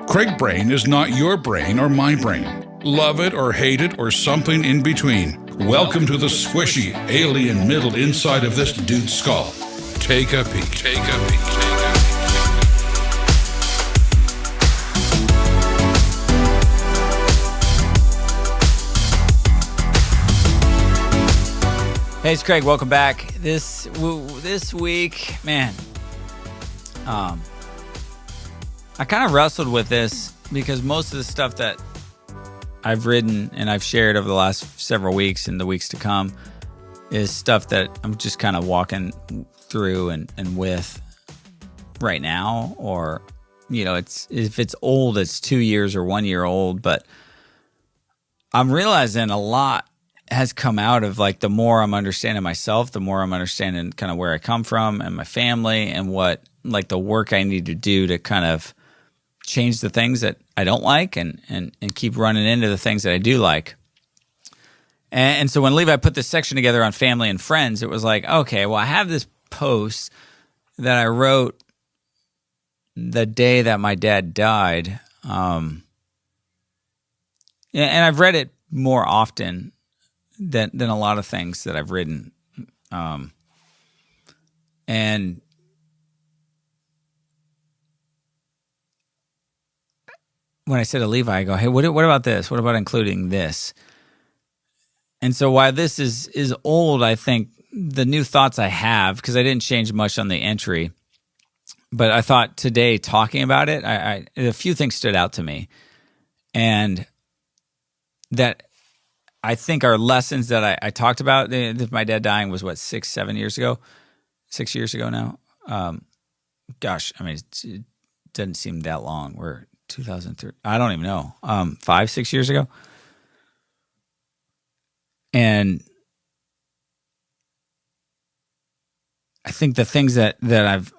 Craig Brain is not your brain or my brain. Love it or hate it or something in between. Welcome to the squishy alien middle inside of this dude's skull. Take a peek. Take a peek. Hey, it's Craig. Welcome back. This week, man, I kind of wrestled with this because most of the stuff that I've written and I've shared over the last several weeks and the weeks to come is stuff that I'm just kind of walking through and with right now. Or, you know, if it's old, it's 2 years or 1 year old. But I'm realizing a lot has come out of, like, the more I'm understanding myself, the more I'm understanding kind of where I come from and my family and what, like, the work I need to do to kind of change the things that I don't like and keep running into the things that I do like. And so when Levi put this section together on family and friends, it was like, okay, well, I have this post that I wrote the day that my dad died. And I've read it more often than a lot of things that I've written. And when I said to Levi, I go, hey, what about this? What about including this? And so while this is old, I think the new thoughts I have, because I didn't change much on the entry, but I thought today talking about it, a few things stood out to me. And that I think are lessons that I talked about. My dad dying was, what, 6 years ago now? Gosh, I mean, it doesn't seem that long. We're 2003. I don't even know. 5, 6 years ago. And I think the things that have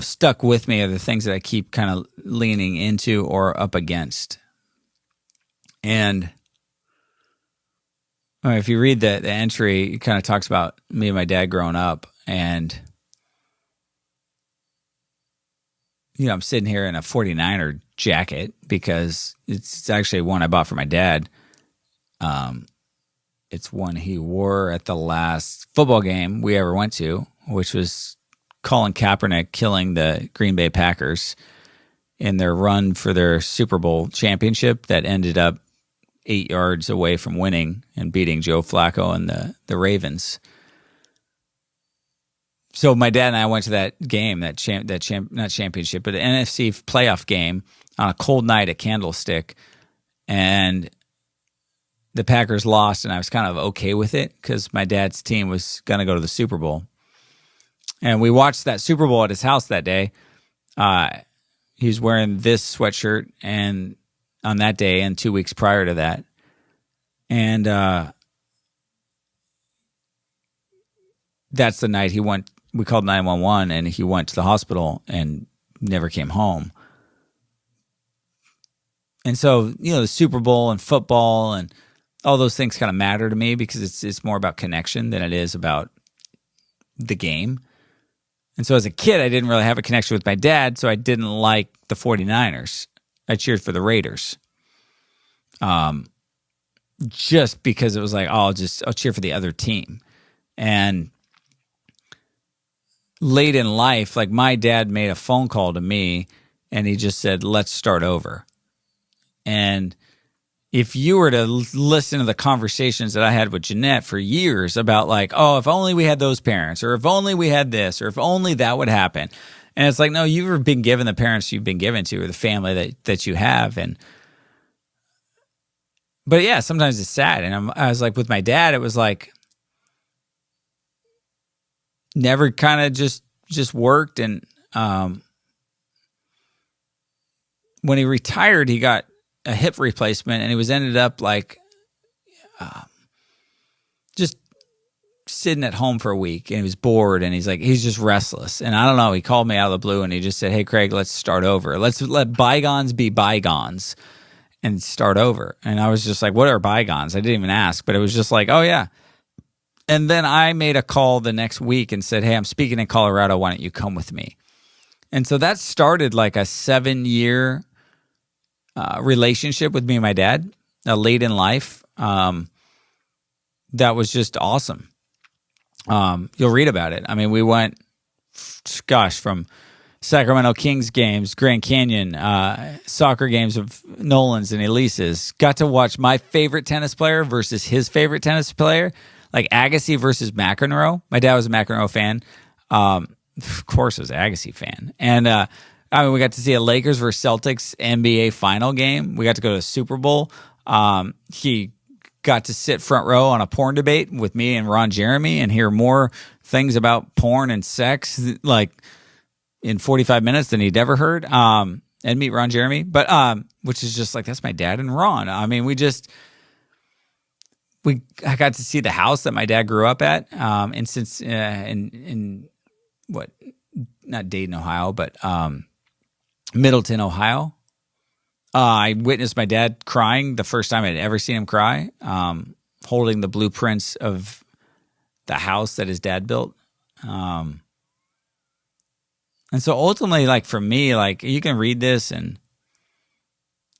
stuck with me are the things that I keep kind of leaning into or up against. And if you read the entry, it kind of talks about me and my dad growing up. And, you know, I'm sitting here in a 49er jacket because it's actually one I bought for my dad. It's one he wore at the last football game we ever went to, which was Colin Kaepernick killing the Green Bay Packers in their run for their Super Bowl championship that ended up 8 yards away from winning and beating Joe Flacco and the Ravens. So my dad and I went to that game, not championship, but an NFC playoff game on a cold night at Candlestick, and the Packers lost, and I was kind of okay with it because my dad's team was going to go to the Super Bowl. And we watched that Super Bowl at his house that day. He was wearing this sweatshirt and on that day and 2 weeks prior to that. And that's the night we called 911 and he went to the hospital and never came home. And so, you know, the Super Bowl and football and all those things kind of matter to me because it's more about connection than it is about the game. And so as a kid, I didn't really have a connection with my dad, so I didn't like the 49ers. I cheered for the Raiders. Just because it was like, I'll cheer for the other team. And late in life, like, my dad made a phone call to me and he just said, let's start over. And if you were to listen to the conversations that I had with Jeanette for years about, like, oh, if only we had those parents, or if only we had this, or if only that would happen. And it's like, no, you've been given the parents you've been given to, or the family that you have. But yeah, sometimes it's sad. And I was like, with my dad, it was like, never kind of just worked. And when he retired, he got a hip replacement, and he was ended up like just sitting at home for a week, and he was bored, and he's just restless. And I don't know, he called me out of the blue and he just said, hey, Craig, let's start over. Let's let bygones be bygones and start over. And I was just like, what are bygones? I didn't even ask, but it was just like, oh yeah. And then I made a call the next week and said, hey, I'm speaking in Colorado. Why don't you come with me? And so that started like a 7-year relationship with me and my dad late in life. That was just awesome. You'll read about it. I mean, we went, from Sacramento Kings games, Grand Canyon, soccer games of Nolan's and Elise's. Got to watch my favorite tennis player versus his favorite tennis player, like Agassi versus McEnroe. My dad was a McEnroe fan. Of course, I was an Agassi fan. And we got to see a Lakers versus Celtics NBA final game. We got to go to a Super Bowl. He got to sit front row on a porn debate with me and Ron Jeremy and hear more things about porn and sex, like in 45 minutes than he'd ever heard, and meet Ron Jeremy. But which is just like, that's my dad and Ron. I mean, I got to see the house that my dad grew up at, and since not Dayton, Ohio, but Middleton, Ohio. I witnessed my dad crying the first time I'd ever seen him cry, holding the blueprints of the house that his dad built. And so ultimately, like for me, like you can read this and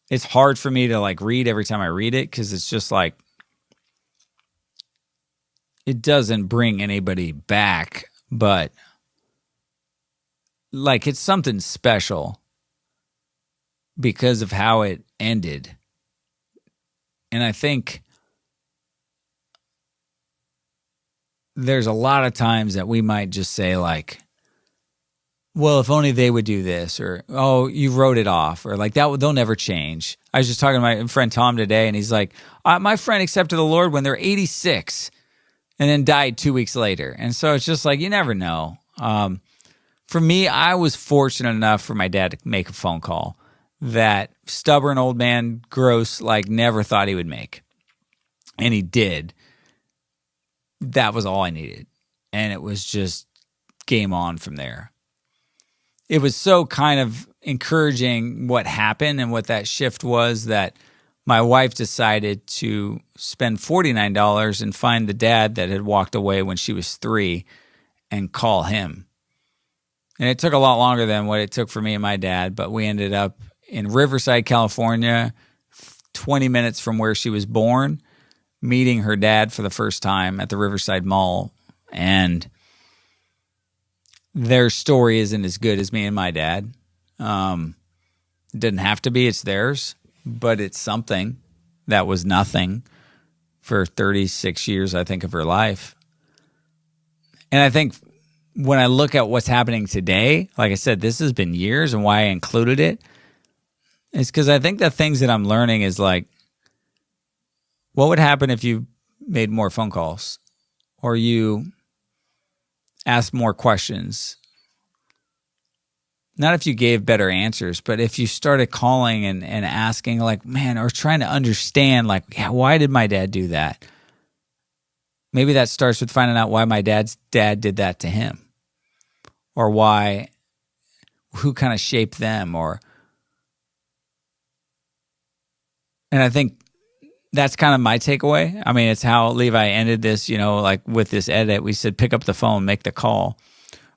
it's hard for me to like read every time I read it because it's just like, it doesn't bring anybody back, but like it's something special because of how it ended. And I think there's a lot of times that we might just say like, well, if only they would do this, or, oh, you wrote it off, or like that, they'll never change. I was just talking to my friend Tom today, and he's like, my friend accepted the Lord when they're 86 and then died 2 weeks later. And so it's just like, you never know. For me, I was fortunate enough for my dad to make a phone call that stubborn old man Gross like never thought he would make. And he did. That was all I needed. And it was just game on from there. It was so kind of encouraging what happened and what that shift was that my wife decided to spend $49 and find the dad that had walked away when she was 3 and call him. And it took a lot longer than what it took for me and my dad, but we ended up in Riverside, California, 20 minutes from where she was born, meeting her dad for the first time at the Riverside Mall. And their story isn't as good as me and my dad. It didn't have to be, it's theirs, but it's something that was nothing for 36 years, I think, of her life. And I think when I look at what's happening today, like I said, this has been years, and why I included it is because I think the things that I'm learning is like, what would happen if you made more phone calls or you asked more questions? Not if you gave better answers, but if you started calling and asking like, man, or trying to understand like, yeah, why did my dad do that? Maybe that starts with finding out why my dad's dad did that to him, or who kind of shaped them, and I think that's kind of my takeaway. I mean, it's how Levi ended this, like with this edit. We said, pick up the phone, make the call.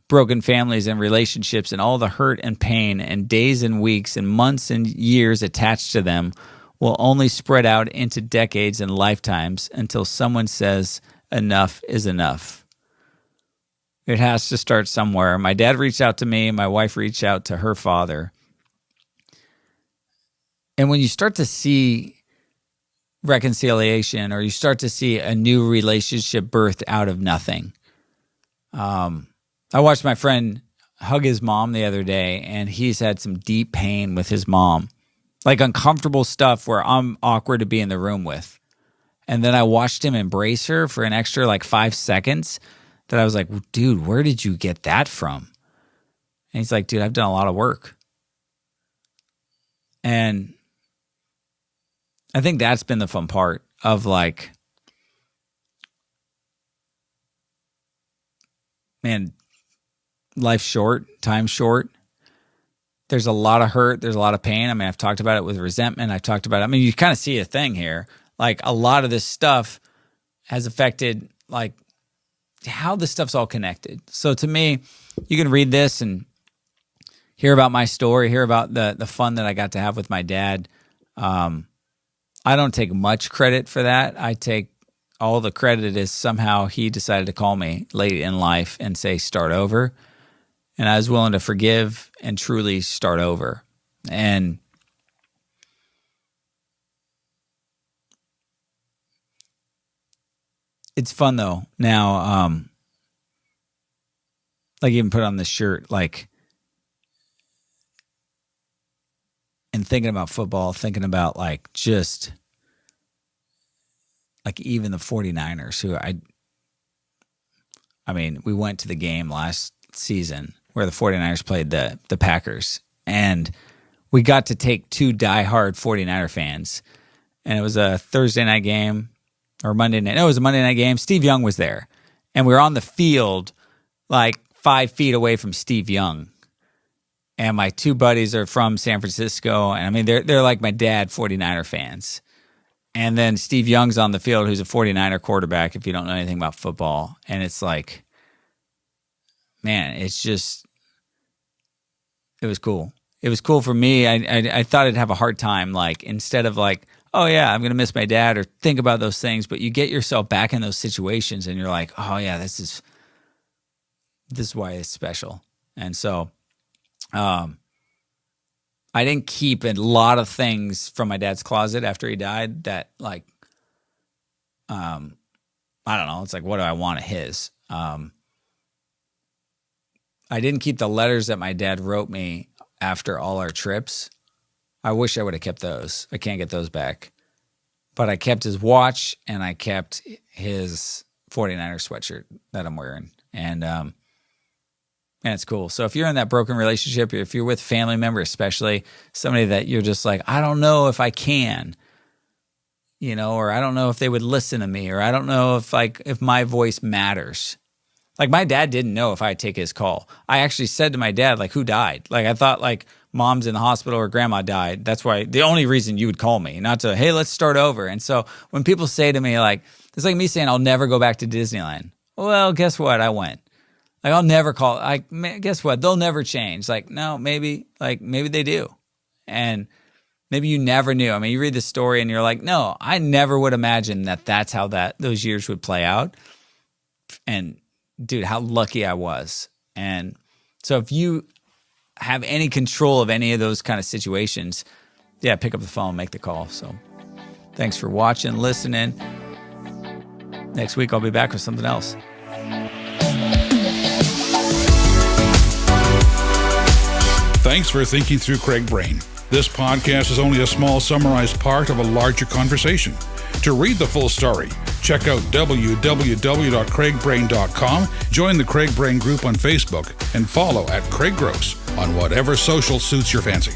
Broken families and relationships and all the hurt and pain and days and weeks and months and years attached to them will only spread out into decades and lifetimes until someone says enough is enough. It has to start somewhere. My dad reached out to me. My wife reached out to her father. And when you start to see reconciliation, or you start to see a new relationship birthed out of nothing, I watched my friend hug his mom the other day, and he's had some deep pain with his mom, like uncomfortable stuff where I'm awkward to be in the room with. And then I watched him embrace her for an extra like 5 seconds that I was like, dude, where did you get that from? And he's like, dude, I've done a lot of work. And I think that's been the fun part of like, man, life's short, time's short. There's a lot of hurt. There's a lot of pain. I mean, I've talked about it with resentment. I've talked about it. I mean, you kind of see a thing here. Like a lot of this stuff has affected like how this stuff's all connected. So to me, you can read this and hear about my story, hear about the fun that I got to have with my dad I don't take much credit for that. I take all the credit is somehow he decided to call me late in life and say, start over. And I was willing to forgive and truly start over. And it's fun though. Now, like even put on this shirt, like, and thinking about football, thinking about like just like even the 49ers who I mean, we went to the game last season where the 49ers played the Packers, and we got to take two diehard 49er fans, and it was a Thursday night game or Monday night. No, it was a Monday night game. Steve Young was there, and we were on the field like 5 feet away from Steve Young. And my two buddies are from San Francisco, and I mean, they're like my dad 49er fans. And then Steve Young's on the field, who's a 49er quarterback, if you don't know anything about football. And it's like, man, it's just, it was cool. It was cool for me. I thought I'd have a hard time, like, instead of like, oh yeah, I'm going to miss my dad or think about those things. But you get yourself back in those situations and you're like, oh yeah, this is why it's special. And so, I didn't keep a lot of things from my dad's closet after he died that like, I don't know. It's like, what do I want of his? I didn't keep the letters that my dad wrote me after all our trips. I wish I would have kept those. I can't get those back. But I kept his watch and I kept his 49er sweatshirt that I'm wearing. And it's cool. So if you're in that broken relationship, if you're with a family member, especially somebody that you're just like, I don't know if I can, you know, or I don't know if they would listen to me, or I don't know if my voice matters. Like my dad didn't know if I'd take his call. I actually said to my dad, like, who died? Like I thought like mom's in the hospital or grandma died. That's why the only reason you would call me, not to, hey, let's start over. And so when people say to me, like, it's like me saying, I'll never go back to Disneyland. Well, guess what? I went. Like, I'll never call. Guess what? They'll never change. Like, no, maybe they do. And maybe you never knew. I mean, you read the story and you're like, no, I never would imagine that that's how those years would play out. And dude, how lucky I was. And so if you have any control of any of those kind of situations, yeah, pick up the phone, make the call. So thanks for watching, listening. Next week, I'll be back with something else. Thanks for thinking through Craig Brain. This podcast is only a small summarized part of a larger conversation. To read the full story, check out www.craigbrain.com, join the Craig Brain group on Facebook, and follow @Craig Gross on whatever social suits your fancy.